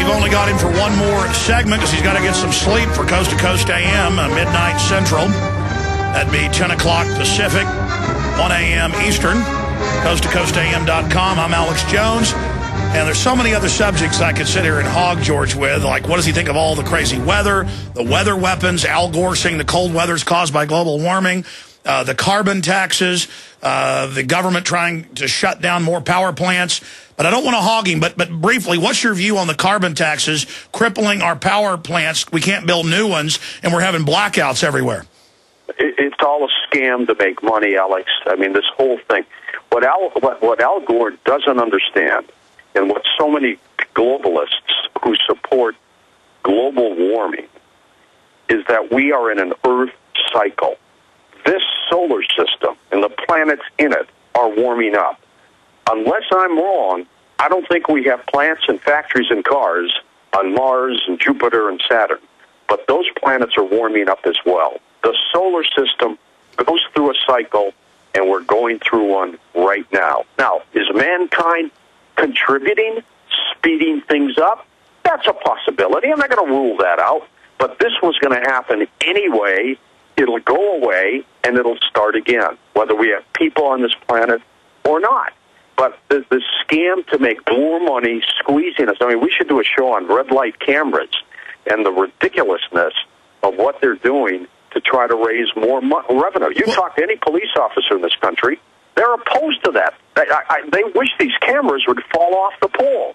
we've only got him for one more segment because he's got to get some sleep for Coast to Coast AM, midnight Central. That'd be 10 o'clock Pacific, 1 a.m. Eastern. CoastToCoastAM.com. I'm Alex Jones. And there's so many other subjects I could sit here and hog George with, like what does he think of all the crazy weather, the weather weapons, Al Gore saying the cold weather's caused by global warming, the carbon taxes, the government trying to shut down more power plants. But I don't want to hog him, but briefly, what's your view on the carbon taxes crippling our power plants? We can't build new ones, and we're having blackouts everywhere. It's all a scam to make money, Alex. I mean, this whole thing. What Al Gore doesn't understand, and what so many globalists who support global warming, is that we are in an Earth cycle. This solar system and the planets in it are warming up. Unless I'm wrong, I don't think we have plants and factories and cars on Mars and Jupiter and Saturn. But those planets are warming up as well. The solar system goes through a cycle, and we're going through one right now. Now, is mankind contributing, speeding things up? That's a possibility. I'm not going to rule that out. But this was going to happen anyway. It'll go away, and it'll start again, whether we have people on this planet or not. But the scam to make more money, squeezing us. I mean, we should do a show on red light cameras and the ridiculousness of what they're doing to try to raise more revenue. You talk to any police officer in this country, they're opposed to that. They wish these cameras would fall off the pole.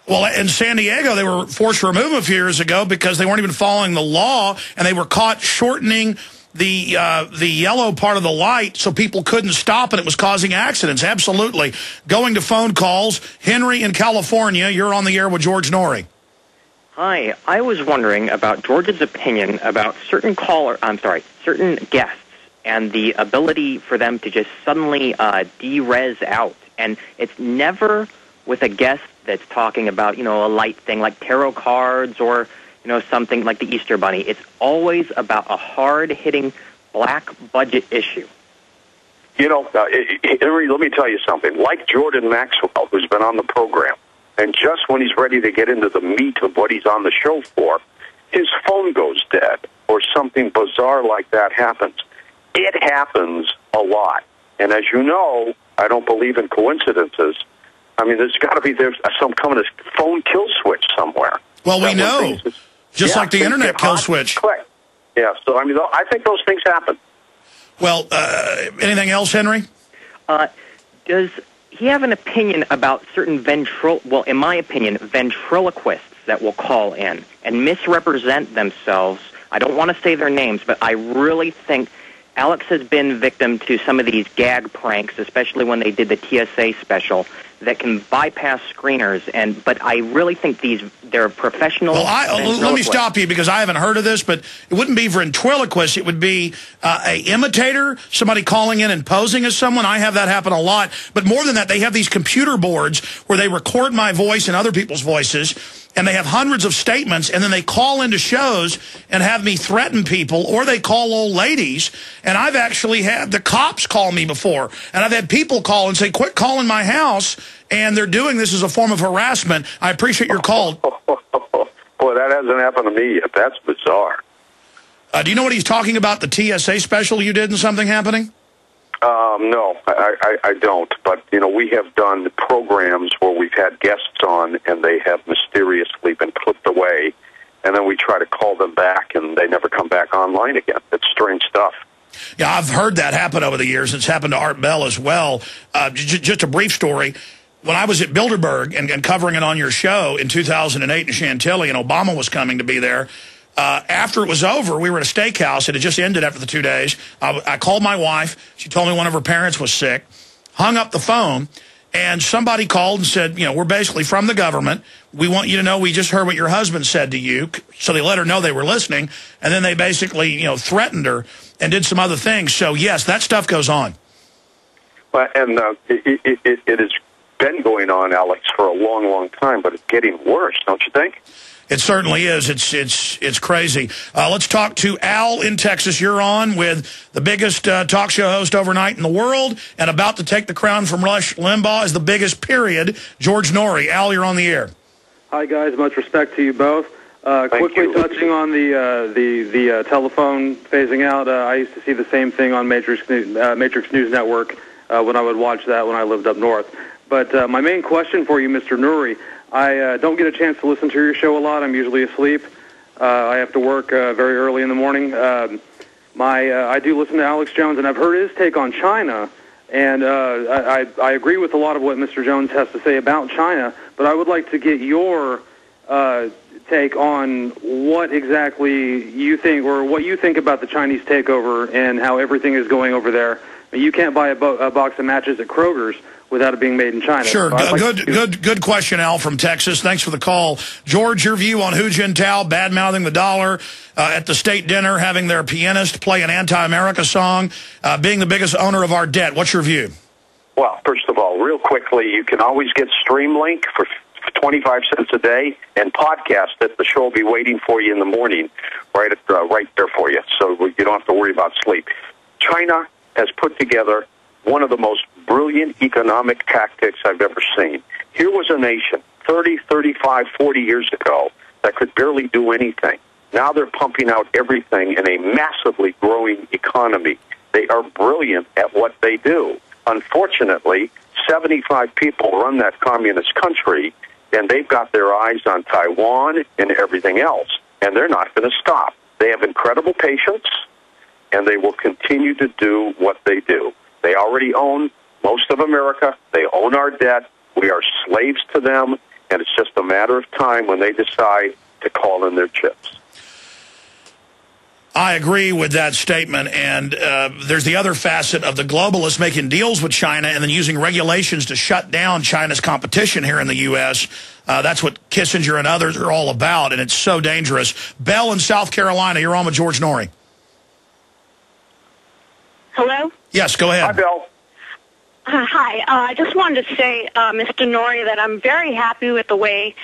Well, in San Diego, they were forced to remove them a few years ago because they weren't even following the law, and they were caught shortening the yellow part of the light so people couldn't stop, and it was causing accidents. Absolutely. Going to phone calls. Henry in California, you're on the air with George-noory. Hi. I was wondering about George's opinion about certain guests and the ability for them to just suddenly de-res out. And it's never with a guest that's talking about, a light thing like tarot cards or, something like the Easter Bunny. It's always about a hard-hitting black budget issue. Henry, let me tell you something. Like Jordan Maxwell, who's been on the program, and just when he's ready to get into the meat of what he's on the show for, his phone goes dead or something bizarre like that happens. It happens a lot. And as you know, I don't believe in coincidences. I mean, there's got to be some kind of phone kill switch somewhere. Well, we know. Just like the internet kill switch. Click. Yeah, so I mean, I think those things happen. Well, anything else, Henry? Does he have an opinion about certain in my opinion, ventriloquists that will call in and misrepresent themselves? I don't want to say their names, but I really think Alex has been victim to some of these gag pranks, especially when they did the TSA special, that can bypass screeners. But I really think they're professional. Well, let me stop you because I haven't heard of this, but it wouldn't be ventriloquist. It would be a imitator, somebody calling in and posing as someone. I have that happen a lot. But more than that, they have these computer boards where they record my voice and other people's voices, and they have hundreds of statements, and then they call into shows and have me threaten people, or they call old ladies. And I've actually had the cops call me before, and I've had people call and say, quit calling my house, and they're doing this as a form of harassment. I appreciate your call. Boy, that hasn't happened to me yet. That's bizarre. Do you know what he's talking about, the TSA special you did and something happening? No, I don't. But, we have done programs where we've had guests on, and they have mysteriously been clipped away, and then we try to call them back, and they never come back online again. It's strange stuff. Yeah, I've heard that happen over the years. It's happened to Art Bell as well. Just a brief story. When I was at Bilderberg and covering it on your show in 2008 in Chantilly, and Obama was coming to be there, after it was over, we were at a steakhouse. It had just ended after the 2 days. I called my wife. She told me one of her parents was sick. Hung up the phone, and somebody called and said, we're basically from the government. We want you to know we just heard what your husband said to you. So they let her know they were listening, and then they basically, threatened her and did some other things. So, yes, that stuff goes on. Well, and it has been going on, Alex, for a long, long time, but it's getting worse, don't you think? It certainly is. It's crazy. Let's talk to Al in Texas. You're on with the biggest talk show host overnight in the world and about to take the crown from Rush Limbaugh as the biggest, period, George-noory. Al, you're on the air. Hi, guys. Much respect to you both. Quickly touching on the telephone phasing out, I used to see the same thing on Matrix News Network when I would watch that when I lived up north. But my main question for you, Mr. Noory, I don't get a chance to listen to your show a lot. I'm usually asleep. I have to work very early in the morning. I do listen to Alex Jones, and I've heard his take on China, and I agree with a lot of what Mr. Jones has to say about China, but I would like to get your take on what exactly you think, or what you think about the Chinese takeover and how everything is going over there. I mean, you can't buy a box of matches at Kroger's without it being made in China. Sure. So good question, Al, from Texas. Thanks for the call. George, your view on Hu Jintao bad-mouthing the dollar at the state dinner, having their pianist play an anti-America song, being the biggest owner of our debt. What's your view? Well, first of all, real quickly, you can always get Streamlink for 25 cents a day and podcast it. The show will be waiting for you in the morning right there for you, so you don't have to worry about sleep. China has put together one of the most brilliant economic tactics I've ever seen. Here was a nation 30, 35, 40 years ago that could barely do anything. Now they're pumping out everything in a massively growing economy. They are brilliant at what they do. Unfortunately, 75 people run that communist country, and they've got their eyes on Taiwan and everything else, and they're not going to stop. They have incredible patience, and they will continue to do what they do. They already own most of America. They own our debt. We are slaves to them, and it's just a matter of time when they decide to call in their chips. I agree with that statement, and there's the other facet of the globalists making deals with China and then using regulations to shut down China's competition here in the U.S. That's what Kissinger and others are all about, and it's so dangerous. Belle in South Carolina, you're on with George Noory. Hello? Yes, go ahead. Hi, Belle. Hi. I just wanted to say, Mr. Noory, that I'm very happy with the way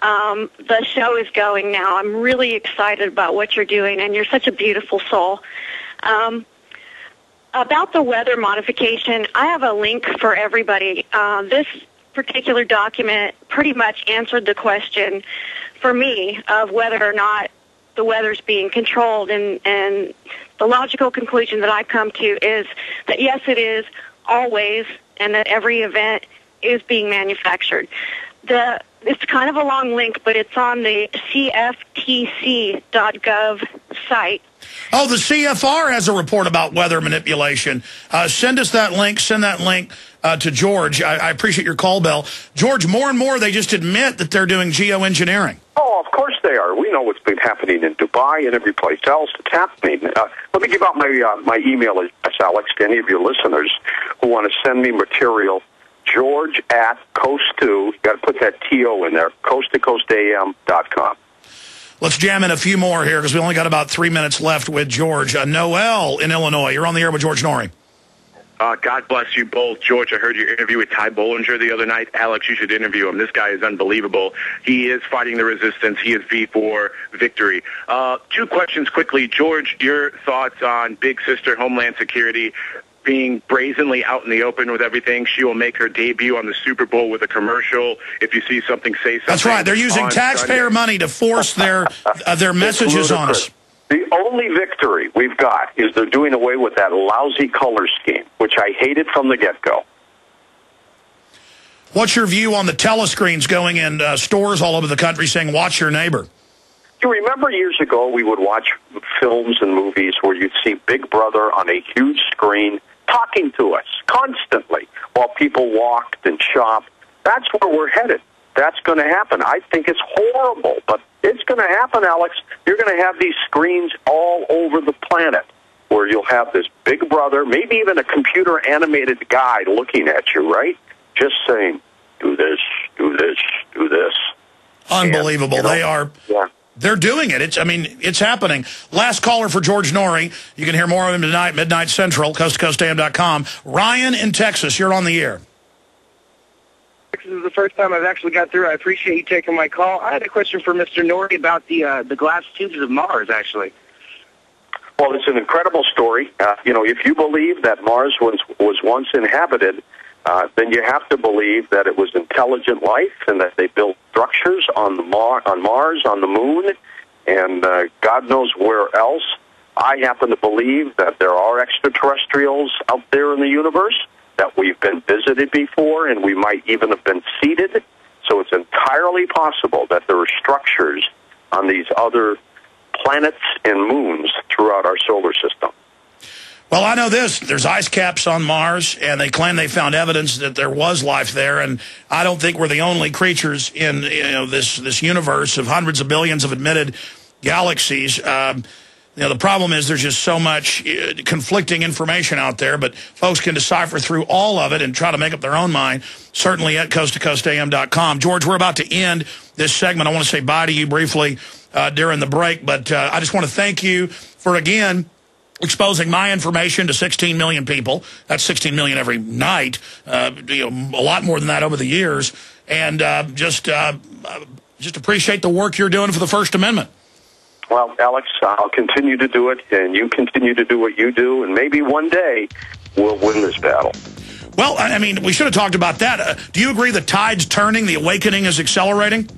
the show is going now. I'm really excited about what you're doing, and you're such a beautiful soul. About the weather modification, I have a link for everybody. This particular document pretty much answered the question for me of whether or not the weather's being controlled, and the logical conclusion that I come to is that yes, it is always, and that every event is being manufactured. It's kind of a long link, but it's on the cftc.gov site. Oh, the CFR has a report about weather manipulation. Send us that link. Send that link to George. I appreciate your call, Belle. George, more and more they just admit that they're doing geoengineering. Oh, of course they are. We know what's been happening in Dubai and every place else. It's happening. Let me give out my email address, Alex, to any of your listeners who want to send me material. George at Coast2, you got to put that TO in there, coast-to-coastam.com. Let's jam in a few more here because we only got about 3 minutes left with George. Noel in Illinois, you're on the air with George Noory. God bless you both. George, I heard your interview with Ty Bollinger the other night. Alex, you should interview him. This guy is unbelievable. He is fighting the resistance. He is V for victory. 2 questions quickly. George, your thoughts on Big Sister Homeland Security being brazenly out in the open with everything. She will make her debut on the Super Bowl with a commercial. If you see something, say something. That's right. They're using taxpayer money to force their messages on us. The only victory we've got is they're doing away with that lousy color scheme, which I hated from the get-go. What's your view on the telescreens going in stores all over the country saying, watch your neighbor? You remember years ago we would watch films and movies where you'd see Big Brother on a huge screen talking to us constantly while people walked and shopped. That's where we're headed. That's going to happen. I think it's horrible, but it's going to happen, Alex. You're going to have these screens all over the planet where you'll have this Big Brother, maybe even a computer-animated guy looking at you, right? Just saying, do this, do this, do this. Unbelievable. And, they are... Yeah. They're doing it. It's happening. Last caller for George Noory. You can hear more of him tonight, midnight Central, coast-to-coastam.com. Ryan in Texas, you're on the air. This is the first time I've actually got through. I appreciate you taking my call. I had a question for Mr. Noory about the glass tubes of Mars, actually. Well, it's an incredible story. If you believe that Mars was once inhabited, then you have to believe that it was intelligent life and that they built structures on Mars, on the moon, and God knows where else. I happen to believe that there are extraterrestrials out there in the universe, that we've been visited before, and we might even have been seeded. So it's entirely possible that there are structures on these other planets and moons throughout our solar system. Well, I know this. There's ice caps on Mars, and they claim they found evidence that there was life there. And I don't think we're the only creatures in this universe of hundreds of billions of admitted galaxies. The problem is there's just so much conflicting information out there, but folks can decipher through all of it and try to make up their own mind, certainly at coasttocoastam.com. George, we're about to end this segment. I want to say bye to you briefly during the break, but I just want to thank you for, again, exposing my information to 16 million people. That's 16 million every night, a lot more than that over the years. And just appreciate the work you're doing for the First Amendment. Well, Alex, I'll continue to do it, and you continue to do what you do, and maybe one day we'll win this battle. Well, I mean, we should have talked about that. Do you agree the tide's turning, the awakening is accelerating?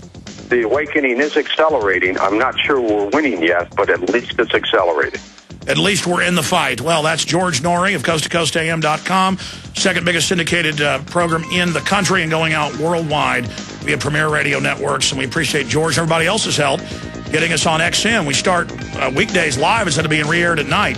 The awakening is accelerating. I'm not sure we're winning yet, but at least it's accelerating. At least we're in the fight. Well, that's George Noory of coasttocoastam.com, second biggest syndicated program in the country and going out worldwide via Premier Radio Networks. And we appreciate George and everybody else's help getting us on XM. We start weekdays live instead of being re-aired at night.